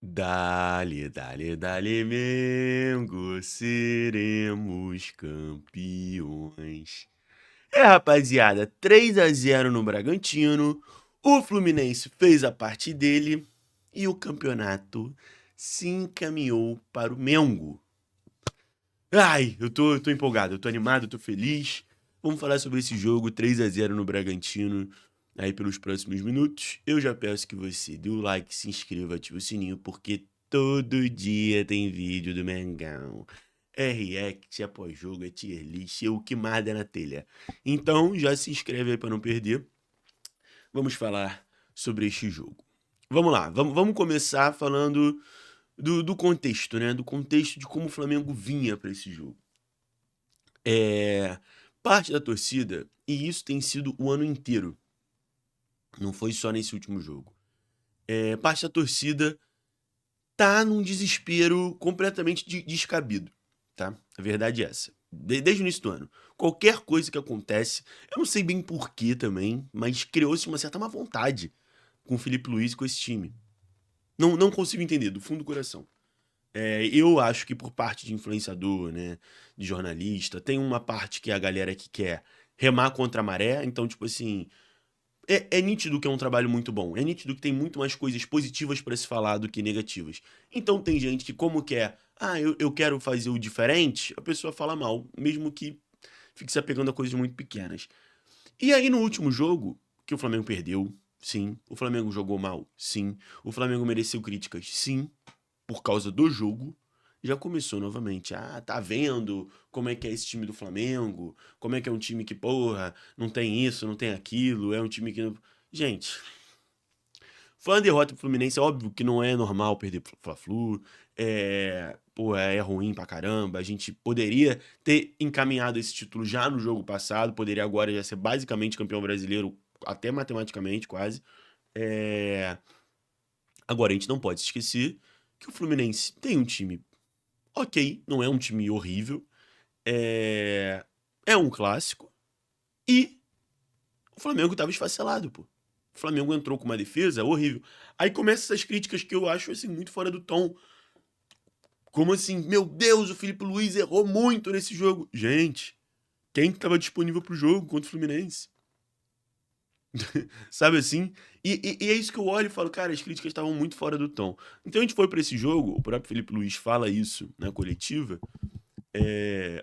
Dale, dale, dale, Mengo, seremos campeões. Rapaziada, 3-0 no Bragantino. O Fluminense fez a parte dele e o campeonato se encaminhou para o Mengo. Ai, eu tô empolgado, eu tô animado, eu tô feliz. Vamos falar sobre esse jogo 3-0 no Bragantino aí pelos próximos minutos. Eu já peço que você dê o like, se inscreva, ative o sininho, porque todo dia tem vídeo do Mengão. É react, é pós-jogo, é tier list, é o que mais der na telha. Então, já se inscreve aí pra não perder. Vamos falar sobre este jogo. Vamos lá, vamos começar falando do contexto, né? Do contexto de como o Flamengo vinha pra esse jogo. Parte da torcida, e isso tem sido o ano inteiro, não foi só nesse último jogo. Parte da torcida tá num desespero completamente descabido, tá? A verdade é essa. Desde o início do ano. Qualquer coisa que acontece, eu não sei bem porquê também, mas criou-se uma certa má vontade com o Felipe Luiz e com esse time. Não consigo entender, do fundo do coração. Eu acho que por parte de influenciador, né, de jornalista, tem uma parte que é a galera que quer remar contra a maré, então, tipo assim, é nítido que é um trabalho muito bom, é nítido que tem muito mais coisas positivas pra se falar do que negativas. Então tem gente que, como quer, eu quero fazer o diferente, a pessoa fala mal, mesmo que fique se apegando a coisas muito pequenas. E aí no último jogo, que o Flamengo perdeu, sim, o Flamengo jogou mal, sim, o Flamengo mereceu críticas, sim, por causa do jogo, já começou novamente. Tá vendo como é que é esse time do Flamengo? Como é que é um time que, porra, não tem isso, não tem aquilo, é um time que não... Gente, foi uma derrota pro Fluminense, é óbvio que não é normal perder pro Fla-Flu, é ruim pra caramba, a gente poderia ter encaminhado esse título já no jogo passado, poderia agora já ser basicamente campeão brasileiro, até matematicamente quase. É... Agora, a gente não pode esquecer que o Fluminense tem um time ok, não é um time horrível, é, é um clássico, e o Flamengo tava esfacelado, pô. O Flamengo entrou com uma defesa horrível. Aí começam essas críticas que eu acho, assim, muito fora do tom. Como assim? Meu Deus, o Felipe Luiz errou muito nesse jogo. Gente, quem que tava disponível pro jogo contra o Fluminense? Sabe assim? E é isso que eu olho e falo, cara, as críticas estavam muito fora do tom. Então a gente foi pra esse jogo, o próprio Felipe Luiz fala isso na coletiva,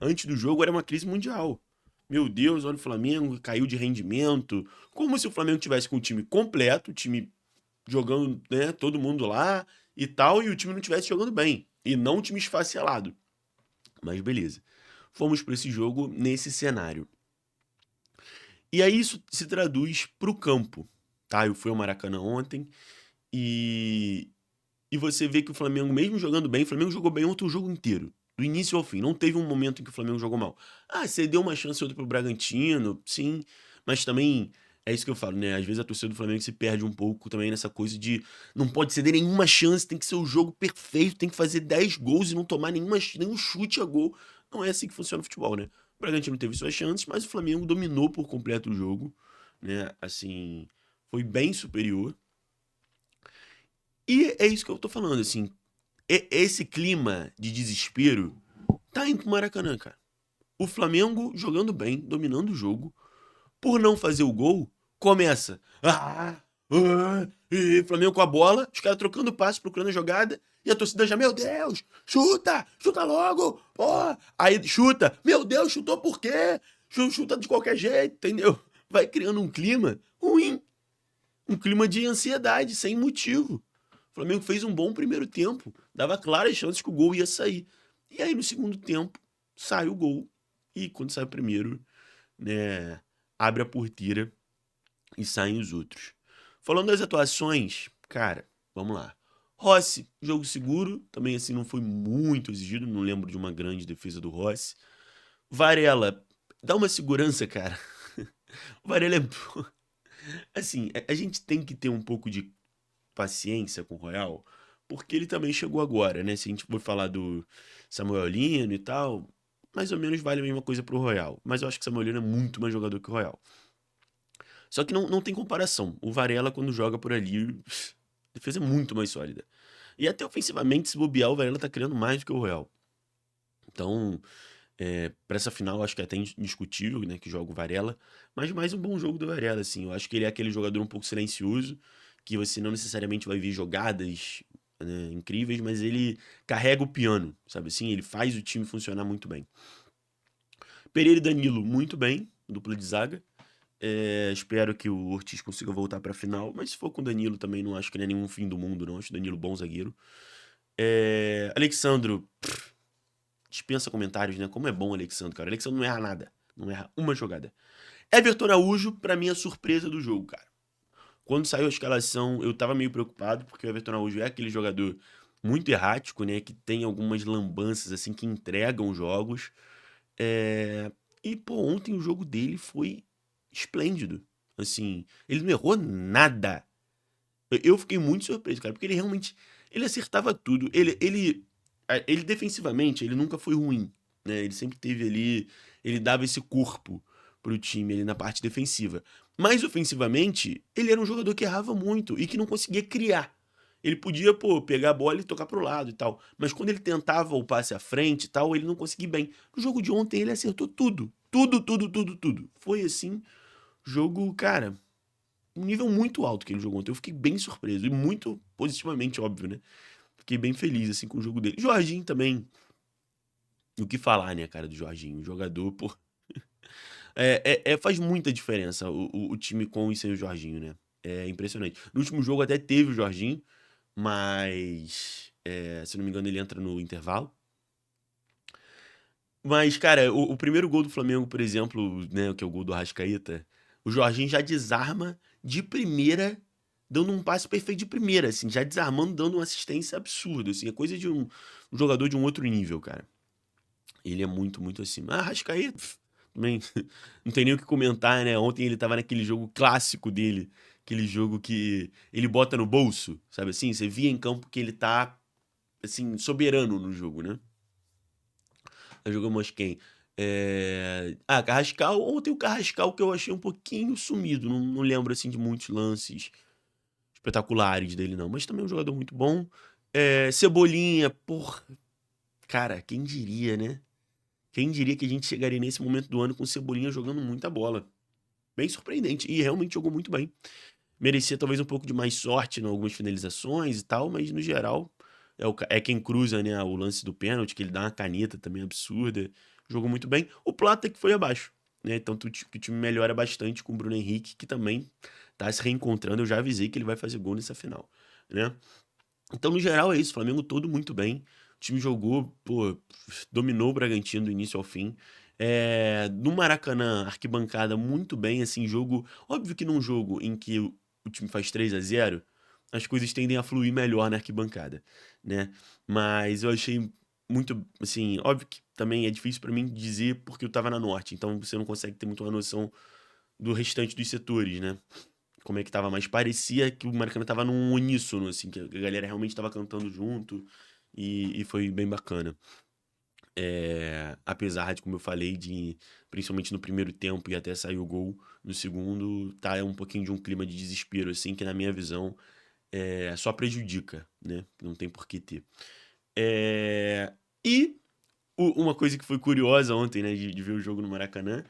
antes do jogo era uma crise mundial. Meu Deus, olha o Flamengo, caiu de rendimento. Como se o Flamengo tivesse com o time completo, o time jogando, né, todo mundo lá e tal, e o time não estivesse jogando bem. E não o time esfacelado. Mas beleza. Fomos para esse jogo nesse cenário. E aí isso se traduz pro campo, tá? Eu fui ao Maracanã ontem e você vê que o Flamengo, mesmo jogando bem, o Flamengo jogou bem ontem o jogo inteiro. Do início ao fim. Não teve um momento em que o Flamengo jogou mal. Você deu uma chance ou outra pro Bragantino, sim. Mas também, é isso que eu falo, né? Às vezes a torcida do Flamengo se perde um pouco também nessa coisa de não pode ceder nenhuma chance, tem que ser o jogo perfeito, tem que fazer 10 gols e não tomar nenhum chute a gol. Não é assim que funciona o futebol, né? O Bragantino teve suas chances, mas o Flamengo dominou por completo o jogo, né? Assim, foi bem superior. E é isso que eu tô falando, assim, esse clima de desespero tá indo pro Maracanã, cara. O Flamengo jogando bem, dominando o jogo, por não fazer o gol, começa. E Flamengo com a bola, os caras trocando passe, procurando a jogada, e a torcida já, meu Deus, chuta, chuta logo, porra. Aí chuta, meu Deus, chutou por quê? Chuta de qualquer jeito, entendeu? Vai criando um clima ruim, um clima de ansiedade, sem motivo. O Flamengo fez um bom primeiro tempo, dava claras chances que o gol ia sair. E aí no segundo tempo sai o gol e quando sai o primeiro, né, abre a porteira e saem os outros. Falando das atuações, cara, vamos lá. Rossi, jogo seguro, também assim não foi muito exigido, não lembro de uma grande defesa do Rossi. Varela, dá uma segurança, cara. O Varela é assim, a gente tem que ter um pouco de paciência com o Royal, porque ele também chegou agora, né? Se a gente for falar do Samuel Lino e tal, mais ou menos vale a mesma coisa pro Royal. Mas eu acho que o Samuel Lino é muito mais jogador que o Royal. Só que não tem comparação. O Varela, quando joga por ali, a defesa é muito mais sólida. E até ofensivamente, se bobear, o Varela tá criando mais do que o Royal. Então, pra essa final, acho que é até indiscutível, né, que joga o Varela. Mas mais um bom jogo do Varela, assim. Eu acho que ele é aquele jogador um pouco silencioso, que você não necessariamente vai ver jogadas, né, incríveis, mas ele carrega o piano, sabe assim? Ele faz o time funcionar muito bem. Pereira e Danilo, muito bem, dupla de zaga. Espero que o Ortiz consiga voltar pra final, mas se for com o Danilo também, não acho que não é nenhum fim do mundo, não. Acho o Danilo bom zagueiro. Alexandro, dispensa comentários, né? Como é bom o Alexandro, cara. O Alexandro não erra nada. Não erra uma jogada. Everton Araújo, pra mim, é a surpresa do jogo, cara. Quando saiu a escalação, eu tava meio preocupado, porque o Everton Araújo é aquele jogador muito errático, né? Que tem algumas lambanças, assim, que entregam jogos. E, pô, ontem o jogo dele foi esplêndido. Assim, ele não errou nada. Eu fiquei muito surpreso, cara, porque ele realmente, ele acertava tudo. Ele defensivamente, ele nunca foi ruim, né? Ele sempre teve ali, ele dava esse corpo pro time ali na parte defensiva. Mas ofensivamente, ele era um jogador que errava muito e que não conseguia criar. Ele podia, pô, pegar a bola e tocar pro lado e tal. Mas quando ele tentava o passe à frente e tal, ele não conseguia ir bem. No jogo de ontem, ele acertou tudo. Tudo, tudo, tudo, tudo. Foi assim, jogo, cara, um nível muito alto que ele jogou ontem. Eu fiquei bem surpreso. E muito positivamente, óbvio, né? Fiquei bem feliz, assim, com o jogo dele. Jorginho também. O que falar, né, cara, do Jorginho? O jogador, pô. Faz muita diferença o time com e sem o Jorginho, né? É impressionante. No último jogo até teve o Jorginho, mas. Se não me engano, ele entra no intervalo. Mas, cara, o primeiro gol do Flamengo, por exemplo, né, que é o gol do Arrascaeta, o Jorginho já desarma de primeira, dando um passe perfeito de primeira, assim, já desarmando, dando uma assistência absurda, assim, é coisa de um jogador de um outro nível, cara. Ele é muito, muito acima. Ah, Arrascaeta, também, não tem nem o que comentar, né? Ontem ele tava naquele jogo clássico dele, aquele jogo que ele bota no bolso, sabe assim? Você via em campo que ele tá, assim, soberano no jogo, né? Jogamos quem? Carrascal. Ontem o Carrascal que eu achei um pouquinho sumido. Não lembro assim de muitos lances espetaculares dele, não. Mas também é um jogador muito bom. Cebolinha, porra. Cara, quem diria, né? Quem diria que a gente chegaria nesse momento do ano com o Cebolinha jogando muita bola? Bem surpreendente. E realmente jogou muito bem. Merecia talvez um pouco de mais sorte em algumas finalizações e tal, mas no geral é quem cruza, né, o lance do pênalti, que ele dá uma caneta também absurda. Jogou muito bem. O Plata que foi abaixo, né? Tanto que o time melhora bastante com o Bruno Henrique, que também tá se reencontrando. Eu já avisei que ele vai fazer gol nessa final, né? Então, no geral, é isso. O Flamengo todo muito bem. O time jogou, pô, dominou o Bragantino do início ao fim. No Maracanã, arquibancada muito bem, assim, jogo. Óbvio que num jogo em que o time faz 3-0 as coisas tendem a fluir melhor na arquibancada, né? Mas eu achei muito, assim, óbvio que também é difícil pra mim dizer porque eu tava na Norte, então você não consegue ter muito uma noção do restante dos setores, né? Como é que tava, mas parecia que o Maracanã tava num uníssono, assim, que a galera realmente tava cantando junto e foi bem bacana. Apesar de, como eu falei, de principalmente no primeiro tempo e até sair o gol no segundo, tá um pouquinho de um clima de desespero, assim, que na minha visão só prejudica, né? Não tem por que ter. É, e uma coisa que foi curiosa ontem, né, de ver o jogo no Maracanã,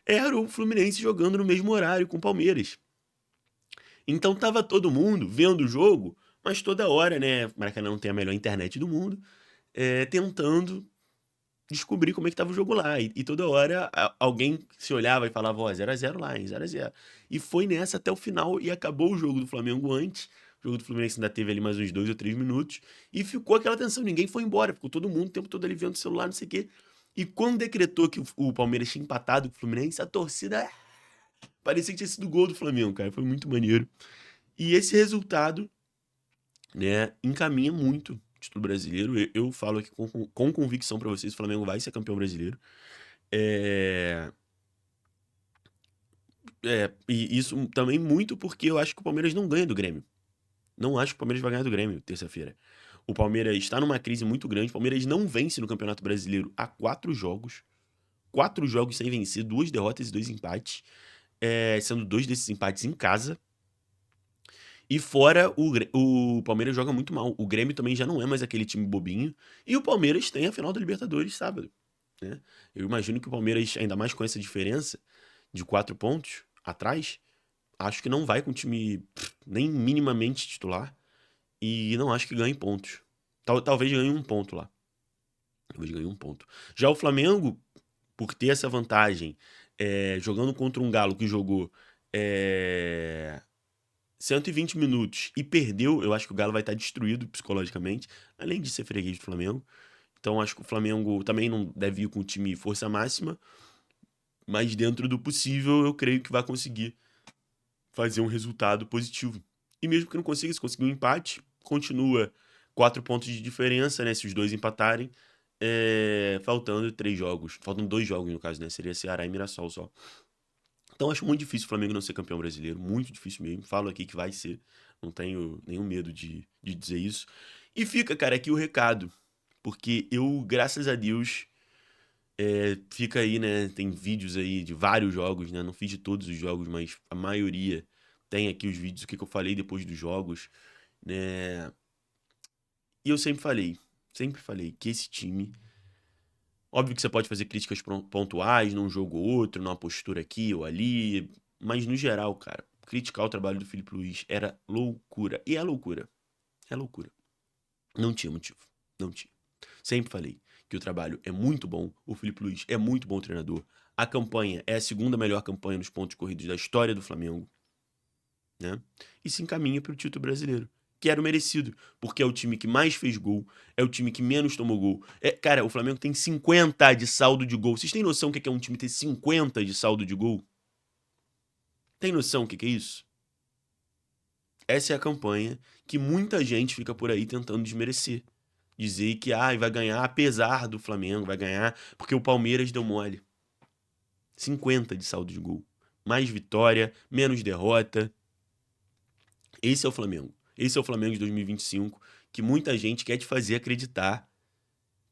era o Fluminense jogando no mesmo horário com o Palmeiras. Então tava todo mundo vendo o jogo, mas toda hora, né? Maracanã não tem a melhor internet do mundo, tentando descobrir como é que tava o jogo lá. E toda hora alguém se olhava e falava, ó, 0-0 lá, hein, 0-0. E foi nessa até o final e acabou o jogo do Flamengo antes. O jogo do Fluminense ainda teve ali mais uns 2 ou 3 minutos. E ficou aquela tensão, ninguém foi embora. Ficou todo mundo o tempo todo ali vendo o celular, não sei o quê. E quando decretou que o Palmeiras tinha empatado com o Fluminense, a torcida parecia que tinha sido gol do Flamengo, cara. Foi muito maneiro. E esse resultado, né, encaminha muito o título brasileiro. Eu falo aqui com convicção pra vocês, o Flamengo vai ser campeão brasileiro. É, e isso também muito porque eu acho que o Palmeiras não ganha do Grêmio. Não acho que o Palmeiras vai ganhar do Grêmio terça-feira. O Palmeiras está numa crise muito grande. O Palmeiras não vence no Campeonato Brasileiro há 4 jogos. 4 jogos sem vencer, 2 derrotas e 2 empates. Sendo 2 desses empates em casa. E fora, o Palmeiras joga muito mal. O Grêmio também já não é mais aquele time bobinho. E o Palmeiras tem a final da Libertadores sábado, né? Eu imagino que o Palmeiras, ainda mais com essa diferença de 4 pontos atrás, acho que não vai com o time nem minimamente titular. E não acho que ganhe pontos. Talvez ganhe um ponto lá. Talvez ganhe um ponto. Já o Flamengo, por ter essa vantagem, jogando contra um Galo que jogou 120 minutos e perdeu, eu acho que o Galo vai estar destruído psicologicamente, além de ser freguês do Flamengo. Então acho que o Flamengo também não deve ir com o time força máxima, mas dentro do possível eu creio que vai conseguir fazer um resultado positivo. E mesmo que não consiga, se conseguir um empate, continua 4 pontos de diferença, né? Se os dois empatarem, faltando 3 jogos. Faltam 2 jogos, no caso, né? Seria Ceará e Mirassol só. Então acho muito difícil o Flamengo não ser campeão brasileiro. Muito difícil mesmo. Falo aqui que vai ser. Não tenho nenhum medo de dizer isso. E fica, cara, aqui o recado. Porque eu, graças a Deus, fica aí, né? Tem vídeos aí de vários jogos, né? Não fiz de todos os jogos, mas a maioria tem aqui os vídeos, o que eu falei depois dos jogos, né? E eu sempre falei que esse time. Óbvio que você pode fazer críticas pontuais num jogo ou outro, numa postura aqui ou ali, mas no geral, cara, criticar o trabalho do Felipe Luiz era loucura. E é loucura. É loucura. Não tinha motivo. Não tinha. Sempre falei que o trabalho é muito bom, o Felipe Luiz é muito bom treinador. A campanha é a segunda melhor campanha nos pontos corridos da história do Flamengo, né? E se encaminha para o título brasileiro, que era o merecido, porque é o time que mais fez gol, é o time que menos tomou gol. Cara, o Flamengo tem 50 de saldo de gol. Vocês têm noção do que é um time ter 50 de saldo de gol? Tem noção do que é isso? Essa é a campanha que muita gente fica por aí tentando desmerecer. Dizer que vai ganhar apesar do Flamengo, vai ganhar porque o Palmeiras deu mole. 50 de saldo de gol. Mais vitória, menos derrota. Esse é o Flamengo. Esse é o Flamengo de 2025 que muita gente quer te fazer acreditar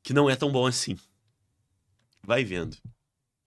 que não é tão bom assim. Vai vendo.